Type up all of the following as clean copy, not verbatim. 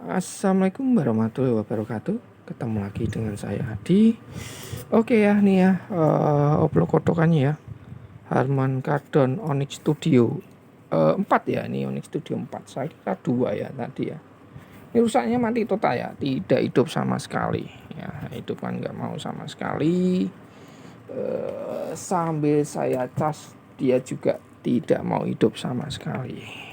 Assalamualaikum warahmatullahi wabarakatuh. Ketemu lagi dengan saya Adi. Oke ya, nih ya, oblok kotokannya ya. Harman Kardon Onyx Studio 4 ya, ini Onyx Studio 4. Saya kira 2 ya tadi ya. Ini rusaknya mati total ya, tidak hidup sama sekali. Ya, hidup kan nggak mau sama sekali. Sambil saya cas, dia juga tidak mau hidup sama sekali.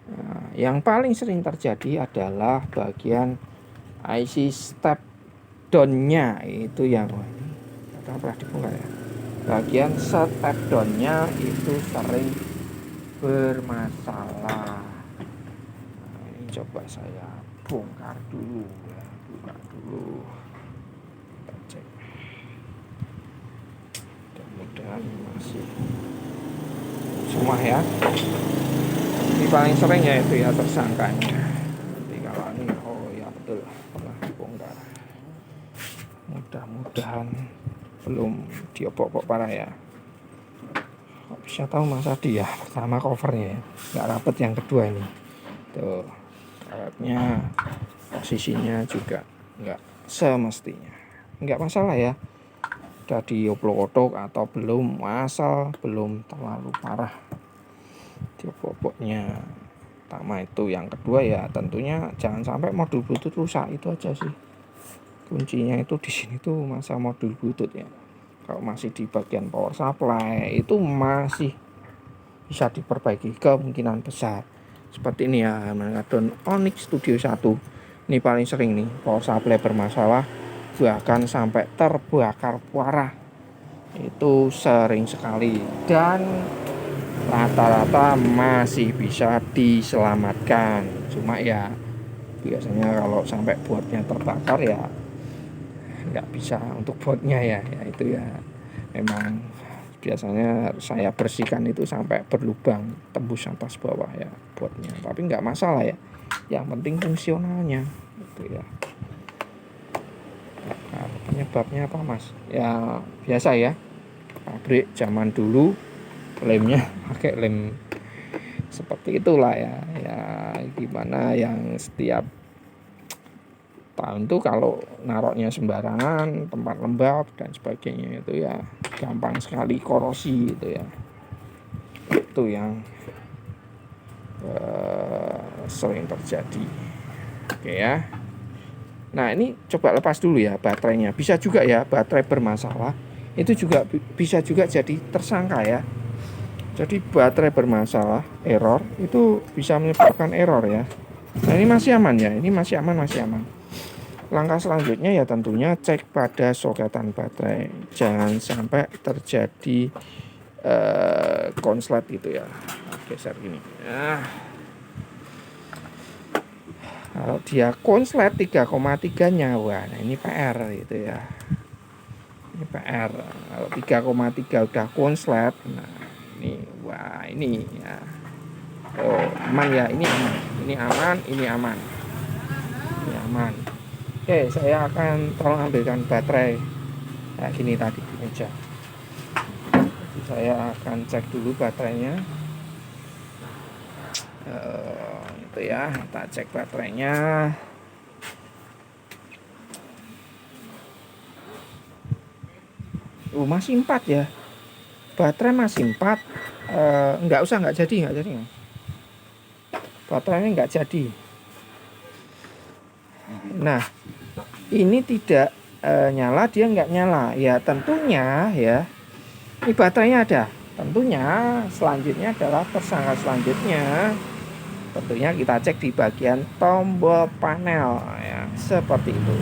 Nah, yang paling sering terjadi adalah bagian IC step down-nya itu yang pernah dibongkar ya. Bagian step down-nya itu sering bermasalah. Nah, ini coba saya bongkar dulu ya, buka dulu. Kita cek. Mudah-mudahan masih semua ya. Ini paling sering ya itu ya tersangkanya. Nanti kalau ini oh ya betul pernah dibongkar. Mudah-mudahan belum diopok-opok parah ya. Kok bisa tahu Mas Adi ya, pertama covernya ya, nggak rapet yang kedua ini. Tuh karetnya, posisinya juga nggak semestinya. Nggak masalah ya, udah dioplok-oplok atau belum, asal belum terlalu parah diopok-opoknya. Pertama itu, yang kedua ya tentunya jangan sampai modul bluetooth rusak, itu aja sih. Kuncinya itu di sini tuh masa modul bluetooth ya. Kalau masih di bagian power supply itu masih bisa diperbaiki kemungkinan besar. Seperti ini ya, Harman Kardon Onyx Studio 1. Ini paling sering nih power supply bermasalah, bahkan sampai terbakar parah. Itu sering sekali dan rata-rata masih bisa diselamatkan. Cuma ya biasanya kalau sampai boardnya terbakar ya nggak bisa untuk boardnya ya itu ya memang biasanya saya bersihkan itu sampai berlubang tembus atas bawah ya boardnya, tapi nggak masalah ya, yang penting fungsionalnya itu ya. Nah, penyebabnya apa Mas? Ya biasa ya, pabrik zaman dulu lemnya pakai lem seperti itulah ya gimana yang setiap tahun tuh kalau naroknya sembarangan, tempat lembab dan sebagainya itu ya gampang sekali korosi gitu ya. Itu yang sering terjadi. Oke ya. Nah ini coba lepas dulu ya baterainya. Bisa juga ya baterai bermasalah, itu juga bisa juga jadi tersangka ya. Jadi baterai bermasalah, error, itu bisa menyebabkan error ya. Nah ini masih aman ya, ini masih aman. Langkah selanjutnya ya tentunya cek pada soketan baterai. Jangan sampai terjadi konslet gitu ya. Geser gini. Nah, kalau dia konslet 3,3 wah, nah ini PR gitu ya. Ini PR. Kalau 3,3 udah konslet, nah ini wah ini ya. Oh, aman ya, ini aman. Ini aman, ini aman. Ini aman. Oke, saya akan tolong ambilkan baterai kayak gini tadi di meja. Jadi saya akan cek dulu baterainya. Itu ya, kita cek baterainya. Masih 4 ya. Baterai masih 4. Nggak jadi. Baterainya nggak jadi. Nah, ini tidak nyala, dia nggak nyala ya tentunya ya, ini baterainya ada. Tentunya selanjutnya adalah tersangka selanjutnya tentunya kita cek di bagian tombol panel ya, seperti itu.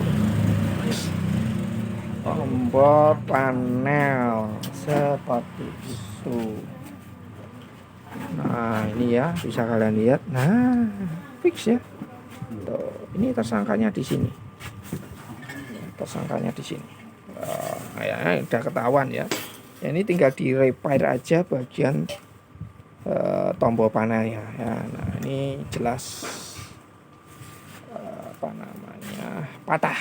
Tombol panel seperti itu. Nah ini ya bisa kalian lihat, nah fix ya. Tuh, ini tersangkanya di sini. Tersangkanya di sini. Kayaknya udah ketahuan ya. Ya ini tinggal di repair aja bagian tombol panelnya ya. Nah ini jelas apa namanya patah.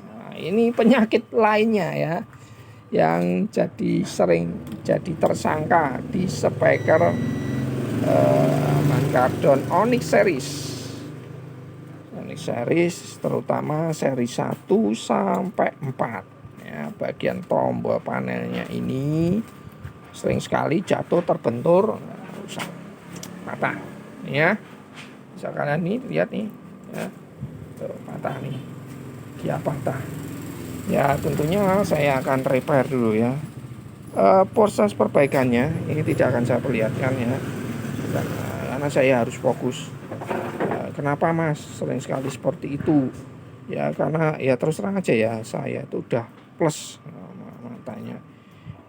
Nah, ini penyakit lainnya ya yang sering jadi tersangka di speaker Harman Kardon Onyx series. Ini series terutama seri 1 sampai 4 ya. Bagian tombol panelnya ini sering sekali jatuh, terbentur, rusak, patah ya. Misalkan ini lihat nih ya, tuh patah nih, dia patah ya. Tentunya saya akan repair dulu ya. Proses perbaikannya ini tidak akan saya perlihatkan ya, karena saya harus fokus. Kenapa mas sering sekali seperti itu ya? Karena ya terus terang aja ya, saya itu udah plus matanya,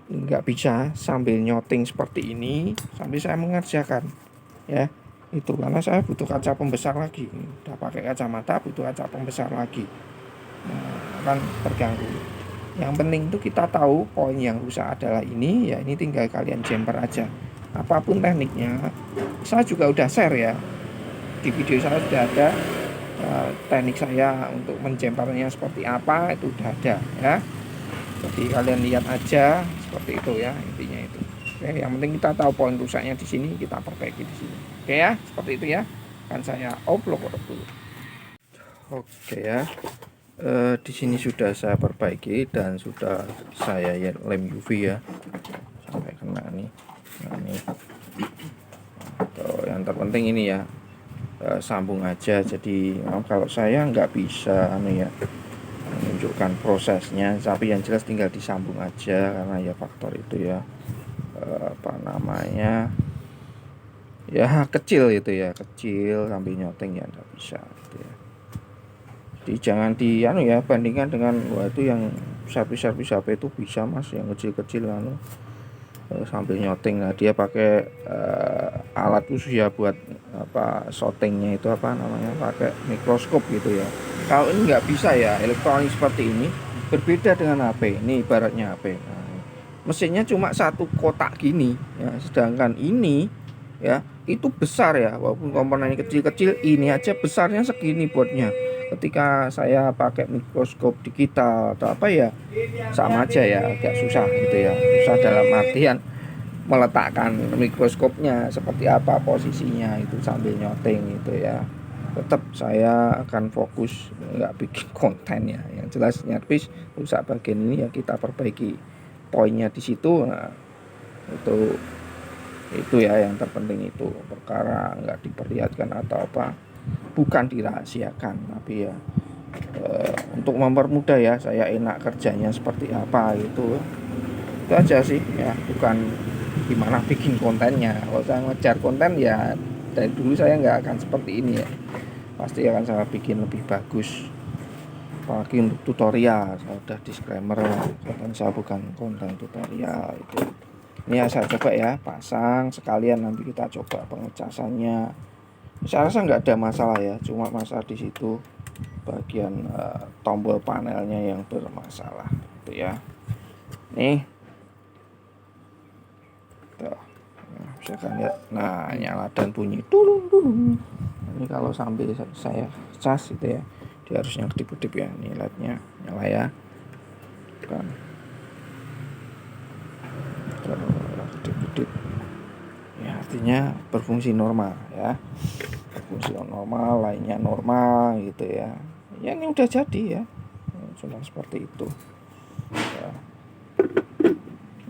nggak bisa sambil nyoting seperti ini sambil saya mengerjakan ya. Itu karena saya butuh kaca pembesar lagi, udah pakai kacamata butuh kaca pembesar lagi, akan terganggu. Yang penting itu kita tahu poin yang rusak adalah ini ya, ini tinggal kalian jumper aja. Apapun tekniknya, saya juga udah share ya, di video saya sudah ada teknik saya untuk menjempernya seperti apa, itu udah ada ya. Jadi kalian lihat aja seperti itu ya, intinya itu. Oke, yang penting kita tahu poin rusaknya di sini, kita perbaiki di sini. Oke ya, seperti itu ya. Kan saya upload dulu. Oke ya. Di sini sudah saya perbaiki dan sudah saya lem UV ya, sampai kena nih. Nah, ini. Tuh, yang terpenting ini ya, sambung aja. Jadi kalau saya nggak bisa ya menunjukkan prosesnya, tapi yang jelas tinggal disambung aja karena ya faktor itu ya, apa namanya ya, kecil itu ya, kecil sambil nyoteng ya nggak bisa gitu ya. Jadi jangan ya bandingkan dengan itu yang servis HP itu bisa mas, yang kecil-kecil sambil nyoteng. Nah dia pakai alat khusus ya buat apa shootingnya itu, apa namanya, pakai mikroskop gitu ya. Kalau ini nggak bisa ya, elektronik seperti ini berbeda dengan HP. Ini ibaratnya HP, mesinnya cuma satu kotak gini ya, sedangkan ini ya itu besar ya, walaupun komponennya kecil-kecil, ini aja besarnya segini botnya. Ketika saya pakai mikroskop digital atau apa ya, sama aja ya, agak susah gitu ya. Susah dalam artian meletakkan mikroskopnya seperti apa posisinya itu sambil nyoteng gitu ya. Tetap saya akan fokus nggak bikin konten ya, yang jelas nyervis rusak bagian ini ya kita perbaiki poinnya di situ. Nah itu ya yang terpenting, itu perkara nggak diperlihatkan atau apa, bukan dirahasiakan, tapi ya untuk mempermudah ya, saya enak kerjanya seperti apa gitu. Itu aja sih ya, bukan gimana bikin kontennya. Kalau saya ngejar konten ya dari dulu saya nggak akan seperti ini ya, pasti akan saya bikin lebih bagus. Apalagi untuk tutorial, saya udah disclaimer konten saya bukan konten tutorial itu. Ini ya saya coba ya pasang sekalian, nanti kita coba pengecasannya. Saya rasa nggak ada masalah ya, cuma masalah di situ bagian tombol panelnya yang bermasalah itu ya. Nih tuh, nah, bisa kan lihat, nah nyala dan bunyi turun. Ini kalau sambil saya cas gitu ya, dia harusnya kedip-kedip ya. Ini LED-nya nyala ya, kan kedip-kedip ya, artinya berfungsi normal ya, berfungsi normal, lainnya normal gitu ya. Ya ini udah jadi ya, cuma seperti itu ya.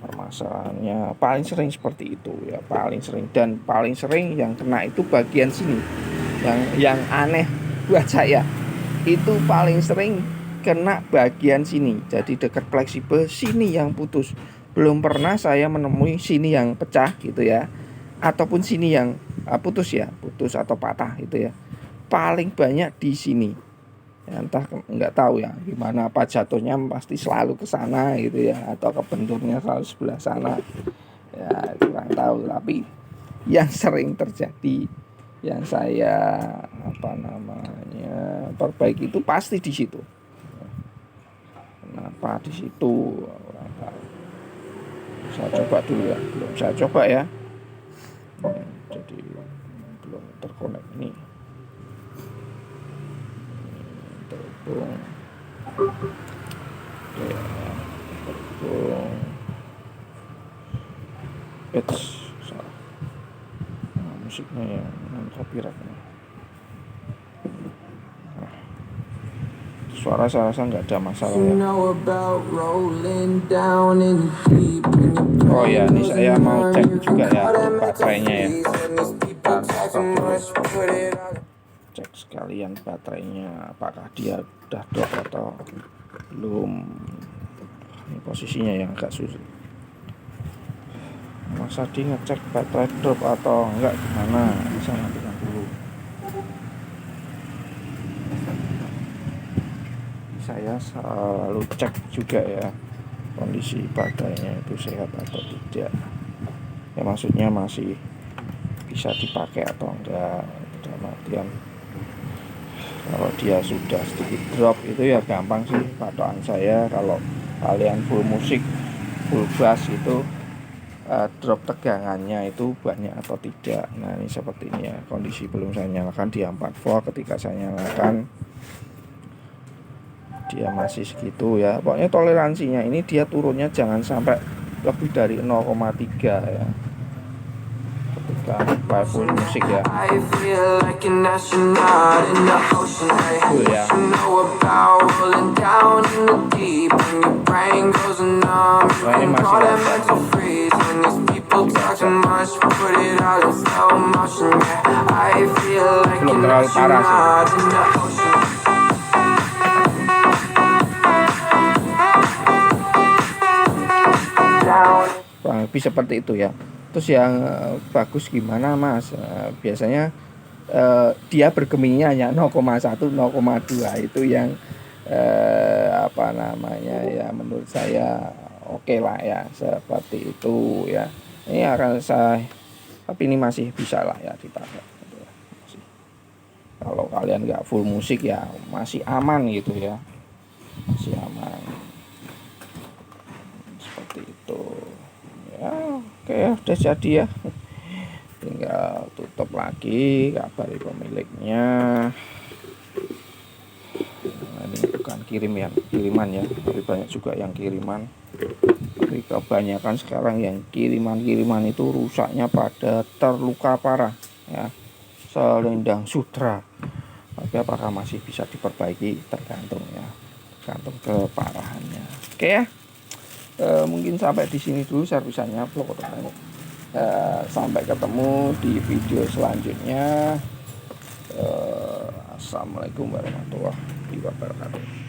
Permasalahannya paling sering seperti itu ya, paling sering, dan paling sering yang kena itu bagian sini. Yang aneh buat saya itu paling sering kena bagian sini, jadi dekat fleksibel sini yang putus. Belum pernah saya menemui sini yang pecah gitu ya, ataupun sini yang putus ya, putus atau patah itu ya. Paling banyak di sini ya, entah nggak tahu ya gimana, apa jatuhnya pasti selalu ke sana gitu ya, atau kebenturnya selalu sebelah sana ya, kurang tahu. Tapi yang sering terjadi, yang saya apa namanya perbaiki itu pasti di situ. Kenapa di situ kurang tahu. Saya coba dulu ya, belum saya coba ya, jadi belum terkonek ini. Terhubung ya, terhubung salah. Nah, musiknya ya, copyright. suara saya rasa nggak ada masalah ya. Oh ya, ini saya mau cek juga ya untuk baterainya ya. Cek sekalian baterainya apakah dia udah drop atau belum. Ini posisinya yang agak susah. Mas Adi ngecek baterai drop atau enggak gimana? Saya nantikan dulu. Saya selalu cek juga ya kondisi baterainya itu sehat atau tidak. Ya maksudnya masih bisa dipakai atau enggak. Dalam artian kalau dia sudah sedikit drop itu ya gampang sih patokan saya. Kalau kalian full musik, full bass itu drop tegangannya itu banyak atau tidak. Nah ini seperti ini ya, kondisi belum saya nyalakan di 4 volt. Ketika saya nyalakan dia masih segitu ya. Pokoknya toleransinya ini dia turunnya jangan sampai lebih dari 0,3 ya ketika full musik ya. Full ya. Nah ini masih lancar. Belum terlalu parah sih. Kurang lebih seperti itu ya. Terus yang bagus gimana Mas? Biasanya dia bergemingnya hanya 0,1, 0,2 itu yang apa namanya ya, menurut saya oke lah ya seperti itu ya. Ini akan saya, tapi ini masih bisa lah ya dipakai gitu ya. Kalau kalian nggak full musik ya masih aman gitu ya, masih aman seperti itu ya. Oke udah jadi ya, tinggal tutup lagi, kabari pemiliknya. Nah, ini bukan kiriman ya, tapi banyak juga yang kiriman. Tapi kebanyakan sekarang yang kiriman itu rusaknya pada terluka parah ya, selendang sutra. Tapi apakah masih bisa diperbaiki tergantung ya, tergantung keparahannya. Oke ya, mungkin sampai di sini dulu servisannya vlog. Sampai ketemu di video selanjutnya. Assalamualaikum warahmatullahi wabarakatuh.